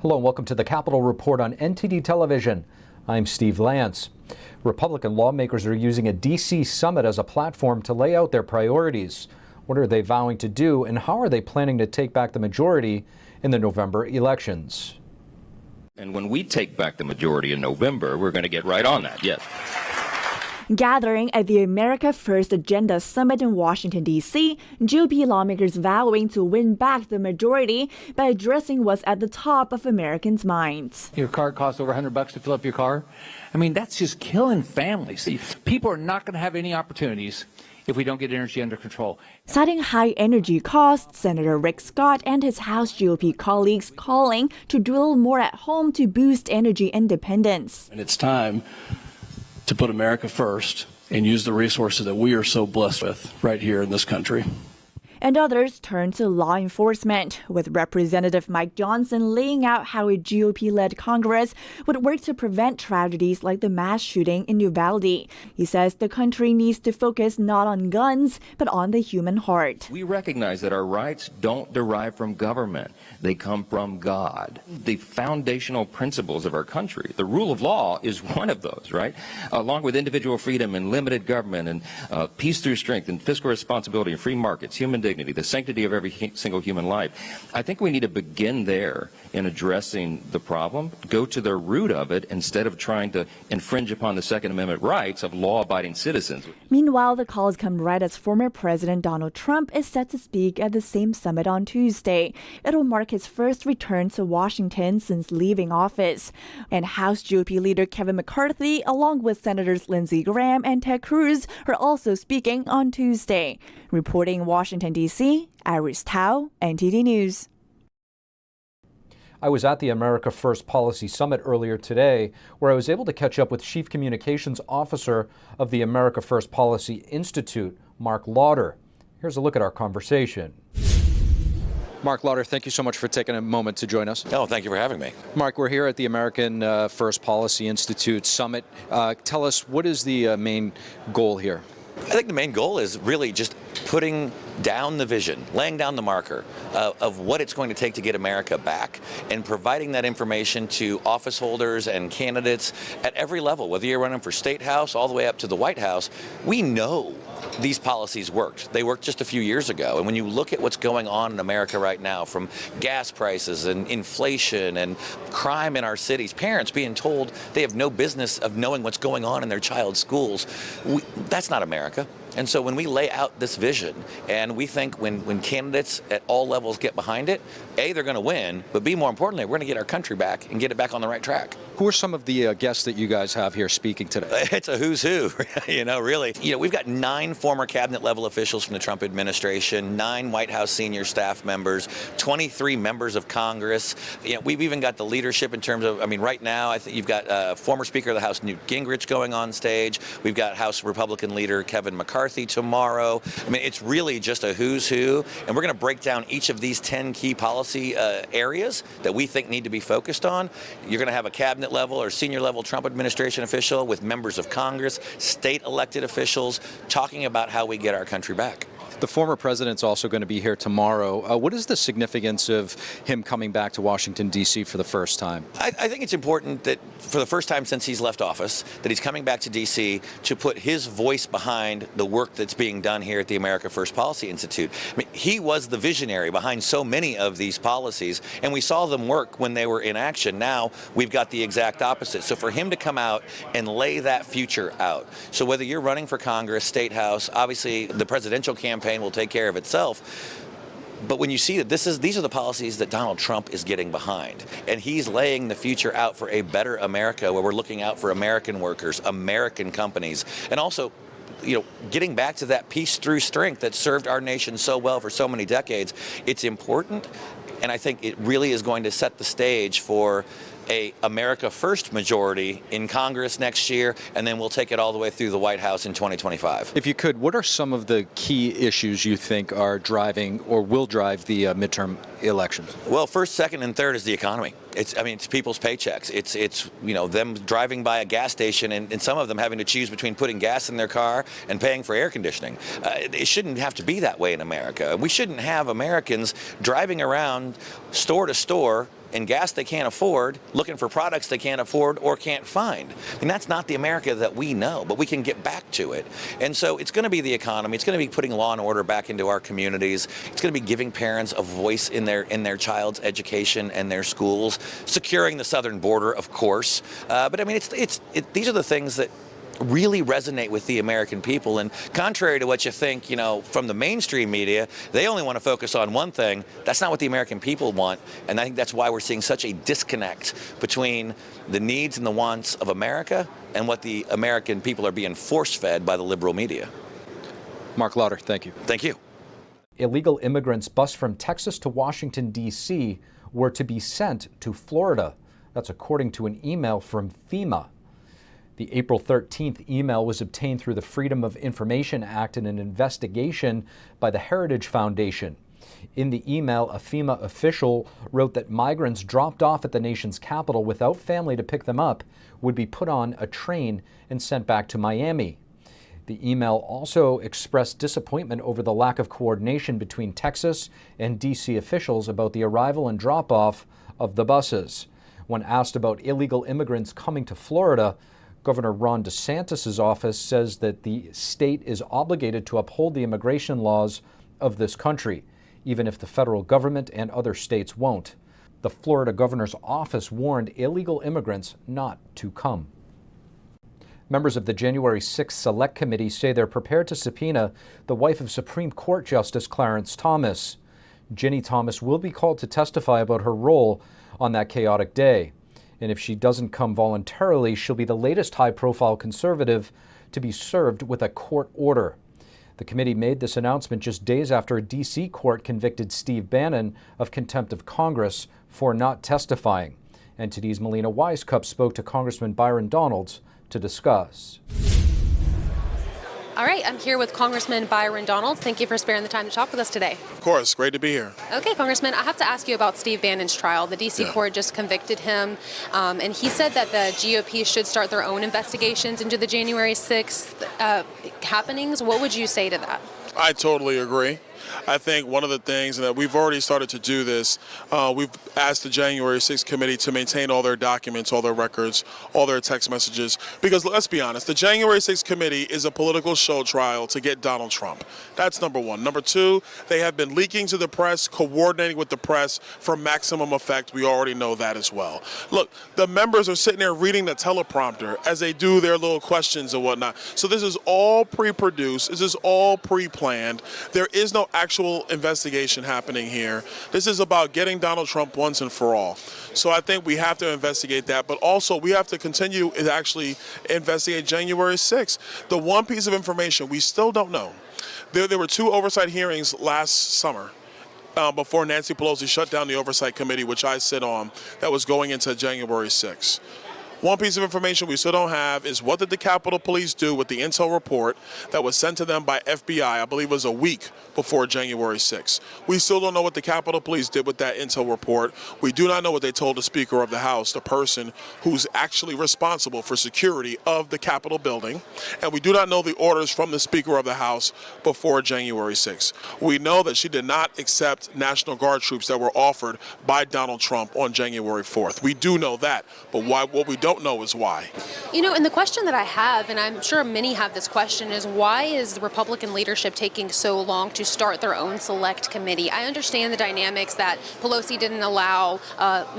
Hello and welcome to the Capitol Report on NTD Television. I'm Steve Lance. Republican lawmakers are using a D.C. summit as a platform to lay out their priorities. What are they vowing to do, and how are they planning to take back the majority in the November elections? And when we take back the majority in November, we're going to get right on that, yes. Gathering at the America First Agenda Summit in Washington, D.C., GOP lawmakers vowing to win back the majority by addressing what's at the top of Americans' minds. Your car costs over $100 to fill up your car. I mean, that's just killing families. People are not going to have any opportunities if we don't get energy under control. Citing high energy costs, Senator Rick Scott and his House GOP colleagues calling to do a little more at home to boost energy independence. And it's time to put America first and use the resources that we are so blessed with right here in this country. And others turn to law enforcement, with Representative Mike Johnson laying out how a GOP-led Congress would work to prevent tragedies like the mass shooting in Uvalde. He says the country needs to focus not on guns, but on the human heart. We recognize that our rights don't derive from government. They come from God. The foundational principles of our country, the rule of law is one of those, right? Along with individual freedom and limited government and peace through strength and fiscal responsibility and free markets, human dignity, the sanctity of every single human life. I think we need to begin there in addressing the problem, go to the root of it instead of trying to infringe upon the Second Amendment rights of law-abiding citizens. Meanwhile, the calls come right as former President Donald Trump is set to speak at the same summit on Tuesday. It'll mark his first return to Washington since leaving office. And House GOP leader Kevin McCarthy, along with Senators Lindsey Graham and Ted Cruz, are also speaking on Tuesday. Reporting in Washington, D.C., Iris Tao, NTD News. I was at the America First Policy Summit earlier today, where I was able to catch up with Chief Communications Officer of the America First Policy Institute, Mark Lauder. Here's a look at our conversation. Mark Lauder, thank you so much for taking a moment to join us. Oh, thank you for having me. Mark, we're here at the American First Policy Institute Summit. Tell us, what is the main goal here? I think the main goal is really just putting down the vision, laying down the marker of what it's going to take to get America back, and providing that information to office holders and candidates at every level, whether you're running for State House all the way up to the White House. We know these policies worked. They worked just a few years ago. And when you look at what's going on in America right now, from gas prices and inflation and crime in our cities, parents being told they have no business of knowing what's going on in their child's schools, that's not America. And so when we lay out this vision, and we think when candidates at all levels get behind it, A, they're going to win, but B, more importantly, we're going to get our country back and get it back on the right track. Who are some of the guests that you guys have here speaking today? It's a who's who, really. We've got 9 former cabinet level officials from the Trump administration, 9 White House senior staff members, 23 members of Congress. We've even got the leadership in terms of, right now, I think you've got former Speaker of the House Newt Gingrich going on stage. We've got House Republican leader Kevin McCarthy tomorrow. It's really just a who's who, and we're going to break down each of these 10 key policy areas that we think need to be focused on. You're going to have a cabinet level or senior level Trump administration official with members of Congress, state elected officials, talking about how we get our country back. The former president's also going to be here tomorrow. What is the significance of him coming back to Washington, D.C. for the first time? I think it's important that for the first time since he's left office, that he's coming back to D.C. to put his voice behind the work that's being done here at the America First Policy Institute. He was the visionary behind so many of these policies, and we saw them work when they were in action. Now we've got the exact opposite. So for him to come out and lay that future out, so whether you're running for Congress, State House, obviously the presidential campaign will take care of itself. But when you see that these are the policies that Donald Trump is getting behind, and he's laying the future out for a better America where we're looking out for American workers, American companies, and also getting back to that peace through strength that served our nation so well for so many decades. It's important, and I think it really is going to set the stage for a America First majority in Congress next year, and then we'll take it all the way through the White House in 2025. If you could, what are some of the key issues you think are driving or will drive the midterm elections? Well, first, second, and third is the economy. It's people's paychecks. It's them driving by a gas station and some of them having to choose between putting gas in their car and paying for air conditioning. It shouldn't have to be that way in America. We shouldn't have Americans driving around store to store in gas they can't afford, looking for products they can't afford or can't find. And that's not the America that we know, but we can get back to it. And so it's going to be the economy. It's going to be putting law and order back into our communities. It's going to be giving parents a voice in their child's education and their schools, securing the southern border, of course. But I mean, these are the things that really resonate with the American people. And contrary to what you think, from the mainstream media, they only want to focus on one thing. That's not what the American people want. And I think that's why we're seeing such a disconnect between the needs and the wants of America and what the American people are being force-fed by the liberal media. Mark Lauder, thank you. Thank you. Illegal immigrants bused from Texas to Washington, D.C. were to be sent to Florida. That's according to an email from FEMA. The April 13th email was obtained through the Freedom of Information Act in an investigation by the Heritage Foundation. In the email, a FEMA official wrote that migrants dropped off at the nation's capital without family to pick them up would be put on a train and sent back to Miami. The email also expressed disappointment over the lack of coordination between Texas and D.C. officials about the arrival and drop-off of the buses. When asked about illegal immigrants coming to Florida, Governor Ron DeSantis' office says that the state is obligated to uphold the immigration laws of this country, even if the federal government and other states won't. The Florida governor's office warned illegal immigrants not to come. Members of the January 6th Select Committee say they're prepared to subpoena the wife of Supreme Court Justice Clarence Thomas. Ginni Thomas will be called to testify about her role on that chaotic day. And if she doesn't come voluntarily, she'll be the latest high-profile conservative to be served with a court order. The committee made this announcement just days after a D.C. court convicted Steve Bannon of contempt of Congress for not testifying. NTD's Melina Wisecup spoke to Congressman Byron Donalds to discuss. All right, I'm here with Congressman Byron Donalds. Thank you for sparing the time to talk with us today. Of course, great to be here. Okay, Congressman, I have to ask you about Steve Bannon's trial. The D.C. court just convicted him, and he said that the GOP should start their own investigations into the January 6th happenings. What would you say to that? I totally agree. I think one of the things, and that we've already started to do this, we've asked the January 6th committee to maintain all their documents, all their records, all their text messages, because let's be honest, the January 6th committee is a political show trial to get Donald Trump. That's number one. Number two, they have been leaking to the press, coordinating with the press for maximum effect. We already know that as well. Look, the members are sitting there reading the teleprompter as they do their little questions and whatnot. So this is all pre-produced. This is all pre-planned. There is no actual investigation happening here. This is about getting Donald Trump once and for all. So I think we have to investigate that, but also we have to continue to actually investigate January 6th. The one piece of information we still don't know. There were two oversight hearings last summer before Nancy Pelosi shut down the oversight committee, which I sit on, that was going into January 6th. One piece of information we still don't have is what did the Capitol Police do with the intel report that was sent to them by FBI, I believe it was a week before January 6th. We still don't know what the Capitol Police did with that intel report. We do not know what they told the Speaker of the House, the person who's actually responsible for security of the Capitol building. And we do not know the orders from the Speaker of the House before January 6th. We know that she did not accept National Guard troops that were offered by Donald Trump on January 4th. We do know that, but what we don't know is why. You know, and the question that I have, and I'm sure many have this question, is why is the Republican leadership taking so long to start their own select committee? I understand the dynamics that Pelosi didn't allow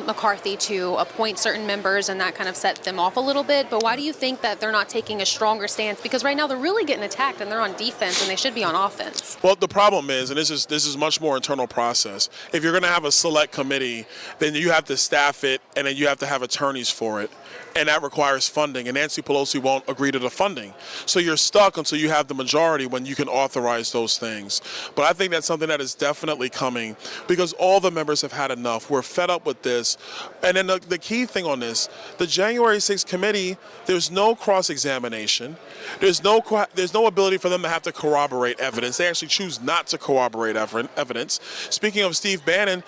McCarthy to appoint certain members, and that kind of set them off a little bit, but why do you think that they're not taking a stronger stance? Because right now they're really getting attacked and they're on defense and they should be on offense. Well, the problem is, and this is much more internal process, if you're going to have a select committee, then you have to staff it and then you have to have attorneys for it. And that requires funding, and Nancy Pelosi won't agree to the funding. So you're stuck until you have the majority when you can authorize those things. But I think that's something that is definitely coming because all the members have had enough. We're fed up with this. And then the key thing on this, the January 6th committee, there's no cross-examination. There's no ability for them to have to corroborate evidence. They actually choose not to corroborate evidence. Speaking of Steve Bannon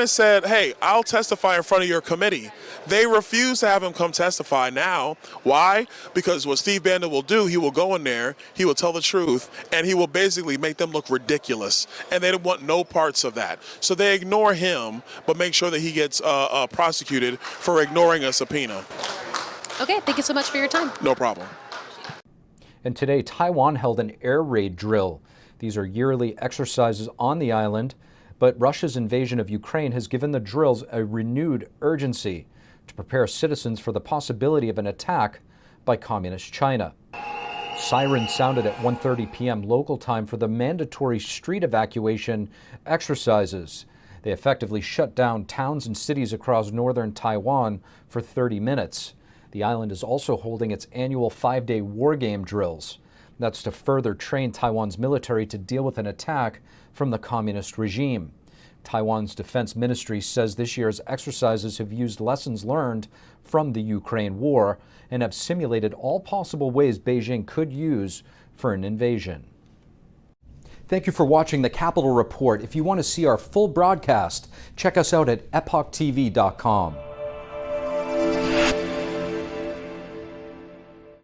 said, hey, I'll testify in front of your committee. They refuse to have him come come testify now. Why? Because what Steve Bannon will do, he will go in there, he will tell the truth, and he will basically make them look ridiculous. And they don't want no parts of that. So they ignore him, but make sure that he gets prosecuted for ignoring a subpoena. Okay, thank you so much for your time. No problem. And today, Taiwan held an air raid drill. These are yearly exercises on the island, but Russia's invasion of Ukraine has given the drills a renewed urgency to prepare citizens for the possibility of an attack by Communist China. Sirens sounded at 1:30 p.m. local time for the mandatory street evacuation exercises. They effectively shut down towns and cities across northern Taiwan for 30 minutes. The island is also holding its annual 5-day war game drills. That's to further train Taiwan's military to deal with an attack from the communist regime. Taiwan's defense ministry says this year's exercises have used lessons learned from the Ukraine war and have simulated all possible ways Beijing could use for an invasion. Thank you for watching the Capitol Report. If you want to see our full broadcast, check us out at epochtv.com.